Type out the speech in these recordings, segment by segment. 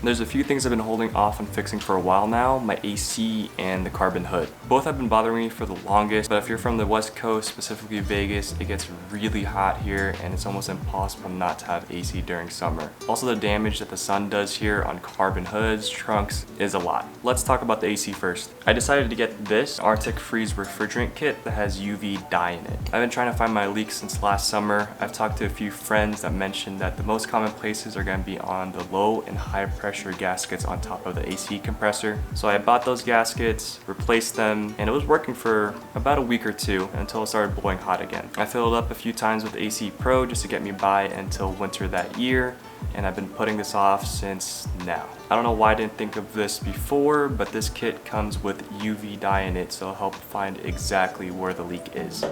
There's a few things I've been holding off on fixing for a while now, my AC and the carbon hood. Both have been bothering me for the longest, but if you're from the West Coast, specifically Vegas, it gets really hot here and it's almost impossible not to have AC during summer. Also, the damage that the sun does here on carbon hoods, trunks, is a lot. Let's talk about the AC first. I decided to get this Arctic Freeze refrigerant kit that has UV dye in it. I've been trying to find my leaks since last summer. I've talked to a few friends that mentioned that the most common places are going to be on the low and high pressure gaskets on top of the AC compressor. So I bought those gaskets, replaced them, and it was working for about a week or two until it started blowing hot again. I filled up a few times with AC Pro just to get me by until winter that year, and I've been putting this off since now. I don't know why I didn't think of this before, but this kit comes with UV dye in it, so it'll help find exactly where the leak is.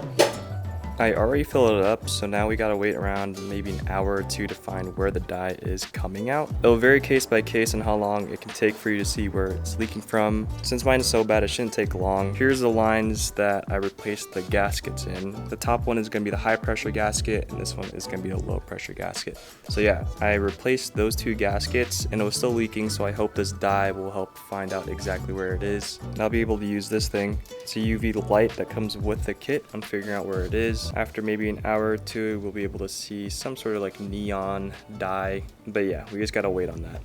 I already filled it up, so now we gotta wait around maybe an hour or two to find where the dye is coming out. It'll vary case by case on how long it can take for you to see where it's leaking from. Since mine is so bad, it shouldn't take long. Here's the lines that I replaced the gaskets in. The top one is gonna be the high pressure gasket, and this one is gonna be the low pressure gasket. So yeah, I replaced those two gaskets, and it was still leaking, so I hope this dye will help find out exactly where it is. And I'll be able to use this thing. It's a UV light that comes with the kit on figuring out where it is. After maybe an hour or two, we'll be able to see some sort of like neon dye. But yeah, we just gotta wait on that.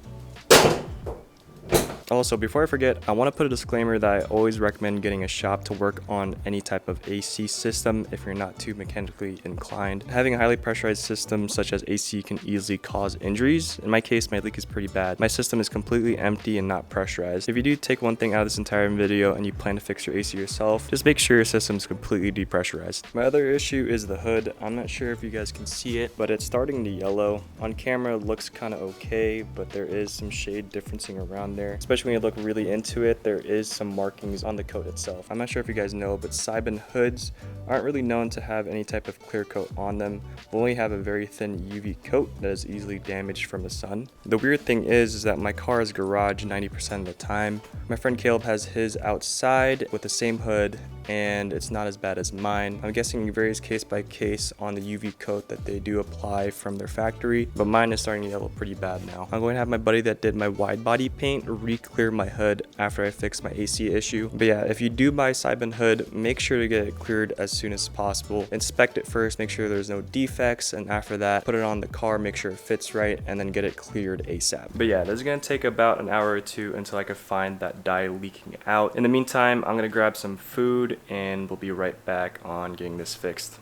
Also, before I forget, I want to put a disclaimer that I always recommend getting a shop to work on any type of AC system if you're not too mechanically inclined. Having a highly pressurized system such as AC can easily cause injuries. In my case, my leak is pretty bad. My system is completely empty and not pressurized. If you do take one thing out of this entire video and you plan to fix your AC yourself, just make sure your system is completely depressurized. My other issue is the hood. I'm not sure if you guys can see it, but it's starting to yellow. On camera, it looks kind of okay, but there is some shade differencing around there. Especially when you look really into it, there is some markings on the coat itself. I'm not sure if you guys know, but Cybin hoods aren't really known to have any type of clear coat on them. They only have a very thin UV coat that is easily damaged from the sun. The weird thing is that my car is garage 90% of the time. My friend Caleb has his outside with the same hood, and it's not as bad as mine. I'm guessing it varies case by case on the UV coat that they do apply from their factory, but mine is starting to yellow pretty bad now. I'm going to have my buddy that did my wide body paint re-clear my hood after I fix my AC issue. But yeah, if you do buy Cybin hood, make sure to get it cleared as soon as possible. Inspect it first, make sure there's no defects, and after that, put it on the car, make sure it fits right, and then get it cleared ASAP. But yeah, this is gonna take about an hour or two until I can find that dye leaking out. In the meantime, I'm gonna grab some food and we'll be right back on getting this fixed.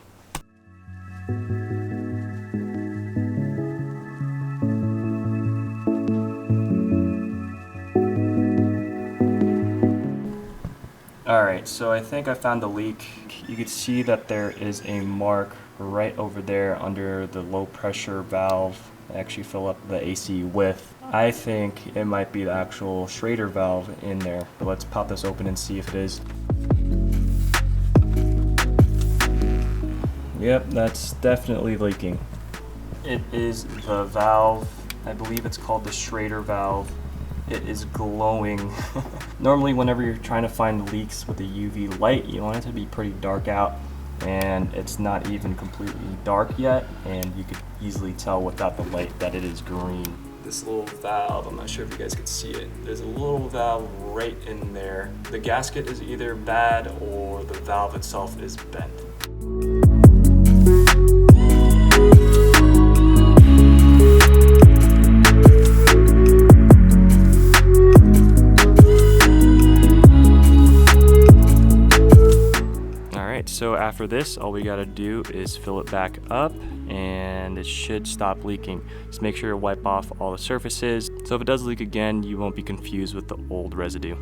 Alright, so I think I found the leak. You can see that there is a mark right over there under the low pressure valve. I actually fill up the AC with. I think it might be the actual Schrader valve in there, but let's pop this open and see if it is. Yep, that's definitely leaking. It is the valve. I believe it's called the Schrader valve. It is glowing. Normally, whenever you're trying to find leaks with a UV light, you want it to be pretty dark out, and it's not even completely dark yet, and you could easily tell without the light that it is green. This little valve, I'm not sure if you guys could see it. There's a little valve right in there. The gasket is either bad or the valve itself is bent. So after this, all we gotta do is fill it back up and it should stop leaking. Just make sure to wipe off all the surfaces, so if it does leak again, you won't be confused with the old residue.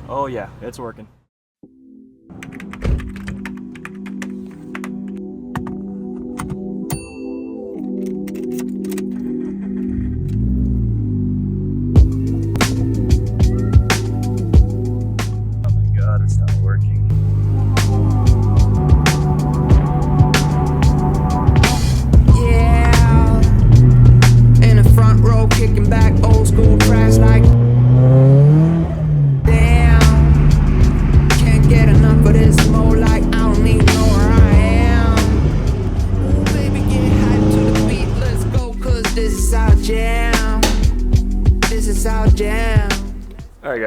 Oh yeah, it's working.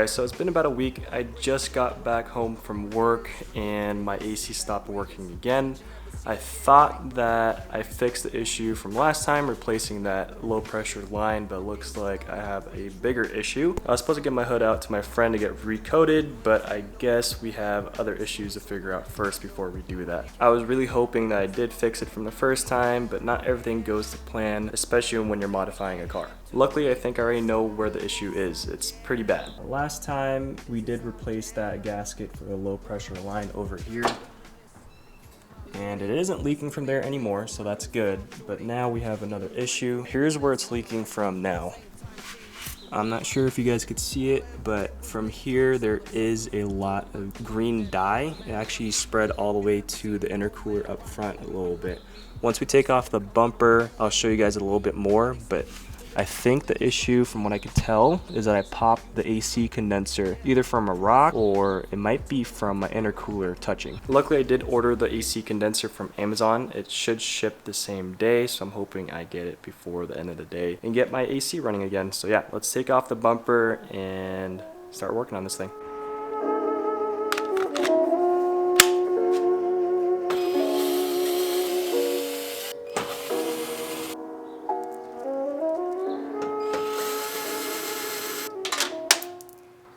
guys, so it's been about a week. I just got back home from work and my AC stopped working again. I thought that I fixed the issue from last time, replacing that low pressure line, but looks like I have a bigger issue. I was supposed to get my hood out to my friend to get recoated, but I guess we have other issues to figure out first before we do that. I was really hoping that I did fix it from the first time, but not everything goes to plan, especially when you're modifying a car. Luckily, I think I already know where the issue is. It's pretty bad. Last time we did replace that gasket for the low pressure line over here. And it isn't leaking from there anymore, so that's good. But now we have another issue. Here's where it's leaking from now. I'm not sure if you guys could see it, but from here there is a lot of green dye. It actually spread all the way to the intercooler up front a little bit. Once we take off the bumper, I'll show you guys a little bit more, but I think the issue, from what I could tell, is that I popped the AC condenser either from a rock or it might be from my intercooler touching. Luckily, I did order the AC condenser from Amazon. It should ship the same day, so I'm hoping I get it before the end of the day and get my AC running again. So yeah, let's take off the bumper and start working on this thing.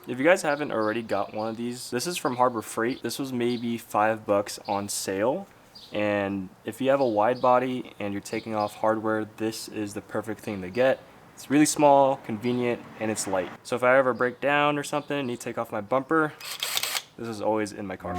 If you guys haven't already got one of these, this is from Harbor Freight. This was maybe $5 on sale. And if you have a wide body and you're taking off hardware, this is the perfect thing to get. It's really small, convenient, and it's light. So if I ever break down or something, need to take off my bumper, this is always in my car.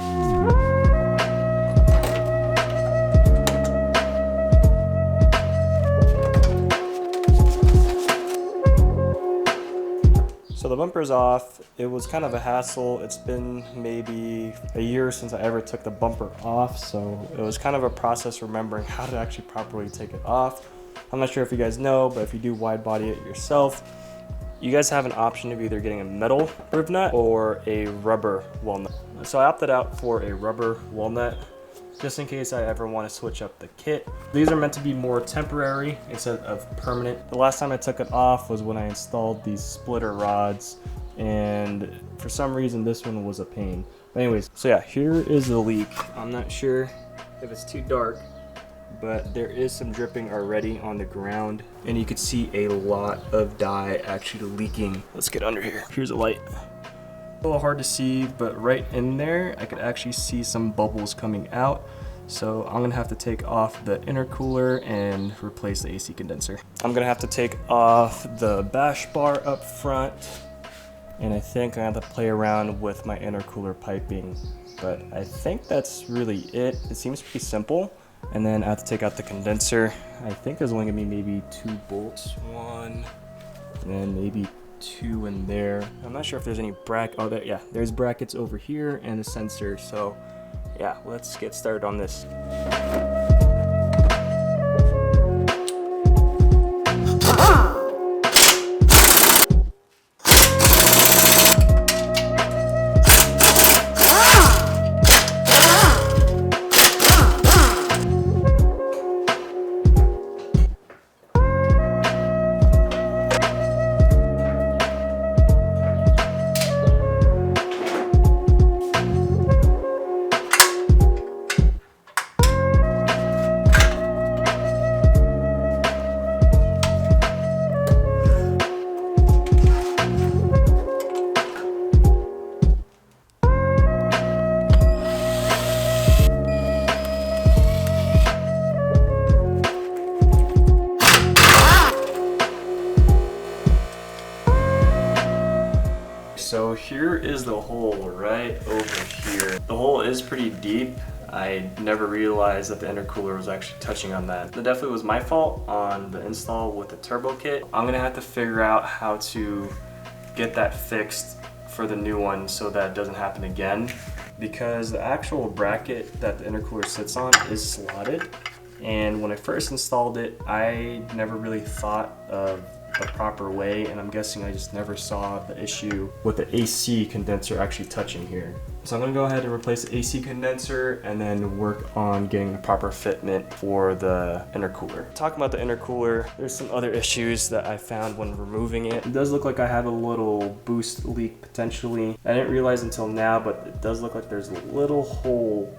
So the bumper's off. It was kind of a hassle. It's been maybe a year since I ever took the bumper off, so it was kind of a process remembering how to actually properly take it off. I'm not sure if you guys know, but if you do wide body it yourself, you guys have an option of either getting a metal groove nut or a rubber walnut. So I opted out for a rubber walnut, just in case I ever want to switch up the kit. These are meant to be more temporary instead of permanent. The last time I took it off was when I installed these splitter rods, and for some reason this one was a pain. But anyways, so yeah, here is the leak. I'm not sure if it's too dark, but there is some dripping already on the ground, and you could see a lot of dye actually leaking. Let's get under here. Here's a light. A little hard to see, but right in there I could actually see some bubbles coming out. So I'm gonna have to take off the intercooler and replace the AC condenser. I'm gonna have to take off the bash bar up front, and I think I have to play around with my intercooler piping, but I think that's really it. It seems pretty simple. And then I have to take out the condenser. I think there's only gonna be maybe 2 bolts, one, and then maybe 2 in there. I'm not sure if there's any oh, there, yeah, there's brackets over here and a sensor. So yeah, let's get started on this. So here is the hole right over here. The hole is pretty deep. I never realized that the intercooler was actually touching on that. That definitely was my fault on the install with the turbo kit. I'm gonna have to figure out how to get that fixed for the new one so that it doesn't happen again, because the actual bracket that the intercooler sits on is slotted. And when I first installed it, I never really thought of the proper way, and I'm guessing I just never saw the issue with the AC condenser actually touching here. So I'm gonna go ahead and replace the AC condenser and then work on getting the proper fitment for the intercooler. Talking about the intercooler, there's some other issues that I found when removing it. It does look like I have a little boost leak potentially. I didn't realize until now, but it does look like there's a little hole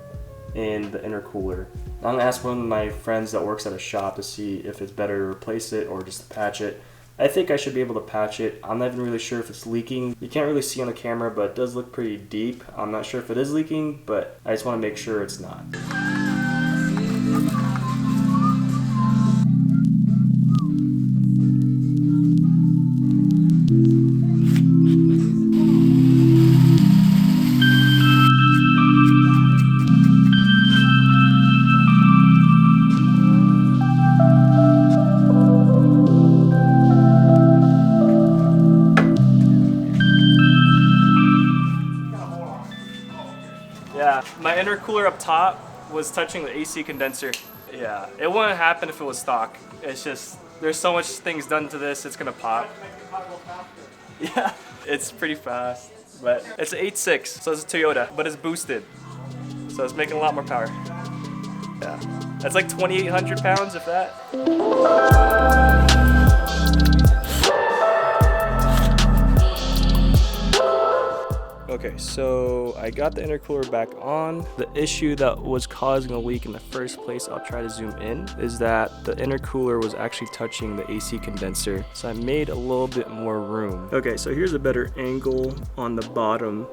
in the intercooler. I'm gonna ask one of my friends that works at a shop to see if it's better to replace it or just to patch it. I think I should be able to patch it. I'm not even really sure if it's leaking. You can't really see on the camera, but it does look pretty deep. I'm not sure if it is leaking, but I just want to make sure it's not. Yeah, my intercooler up top was touching the AC condenser. Yeah, it wouldn't happen if it was stock. It's just, there's so much things done to this, it's gonna pop. Yeah, it's pretty fast, but it's an 8.6, so it's a Toyota, but it's boosted. So it's making a lot more power. Yeah, that's like 2,800 pounds, if that. Okay, so I got the intercooler back on. The issue that was causing a leak in the first place, I'll try to zoom in, is that the intercooler was actually touching the AC condenser. So I made a little bit more room. Okay, so here's a better angle on the bottom.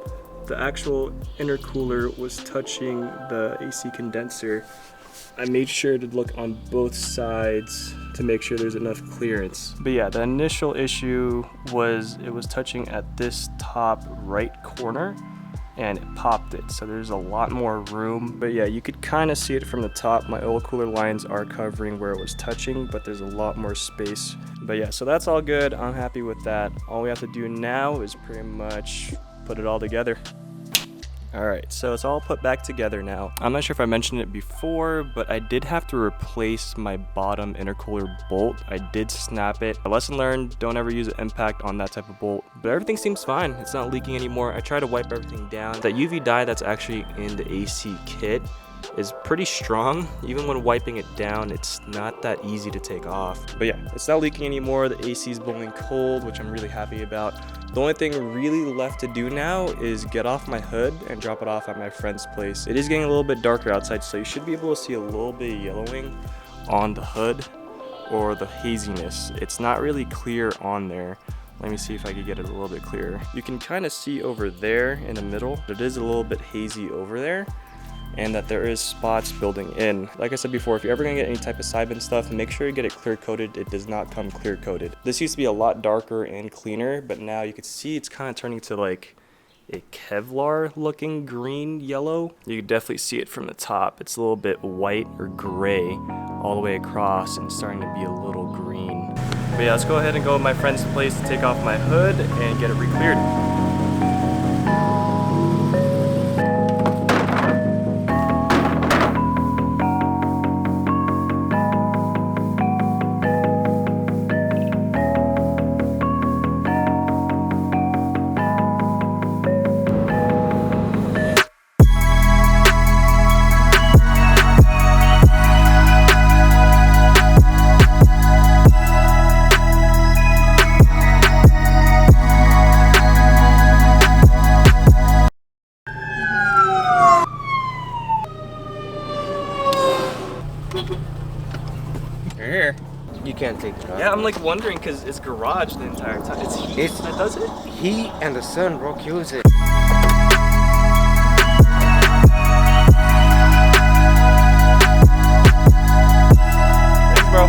The actual intercooler was touching the AC condenser. I made sure to look on both sides to make sure there's enough clearance. But yeah, the initial issue was it was touching at this top right corner and it popped it. So there's a lot more room. But yeah, you could kind of see it from the top. My oil cooler lines are covering where it was touching, but there's a lot more space. But yeah, so that's all good. I'm happy with that. All we have to do now is pretty much put it all together. Alright, so it's all put back together now. I'm not sure if I mentioned it before, but I did have to replace my bottom intercooler bolt. I did snap it. A lesson learned, don't ever use an impact on that type of bolt. But everything seems fine. It's not leaking anymore. I tried to wipe everything down. That UV dye that's actually in the AC kit is pretty strong. Even when wiping it down, it's not that easy to take off. But yeah, it's not leaking anymore. The AC is blowing cold, which I'm really happy about. The only thing really left to do now is get off my hood and drop it off at my friend's place. It is getting a little bit darker outside, so you should be able to see a little bit of yellowing on the hood or the haziness. It's not really clear on there. Let me see if I can get it a little bit clearer. You can kind of see over there in the middle, it is a little bit hazy over there, and that there is spots building in. Like I said before, if you're ever gonna get any type of sidebin stuff, make sure you get it clear coated. It does not come clear coated. This used to be a lot darker and cleaner, but now you can see it's kind of turning to like a Kevlar looking green yellow. You can definitely see it from the top. It's a little bit white or gray all the way across and starting to be a little green. But yeah, let's go ahead and go to my friend's place to take off my hood and get it re-cleared. You're here. You can't take it off. Yeah, I'm like wondering because it's garage the entire time. It's heat that does it? Heat and the sun, bro, kills it. Thanks, bro.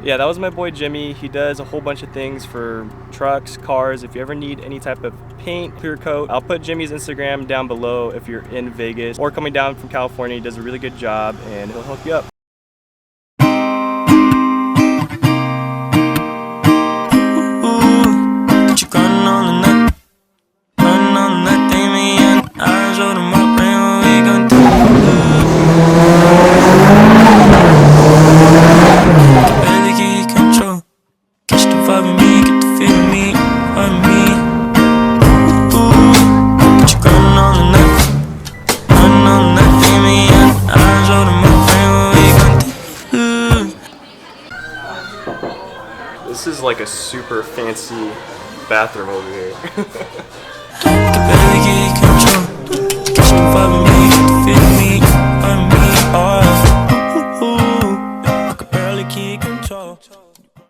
Yeah, that was my boy Jimmy. He does a whole bunch of things for trucks, cars. If you ever need any type of paint, clear coat, I'll put Jimmy's Instagram down below if you're in Vegas or coming down from California. He does a really good job and he'll hook you up. like a super fancy bathroom over here. Better get control. Catch the vibe and make it fit me.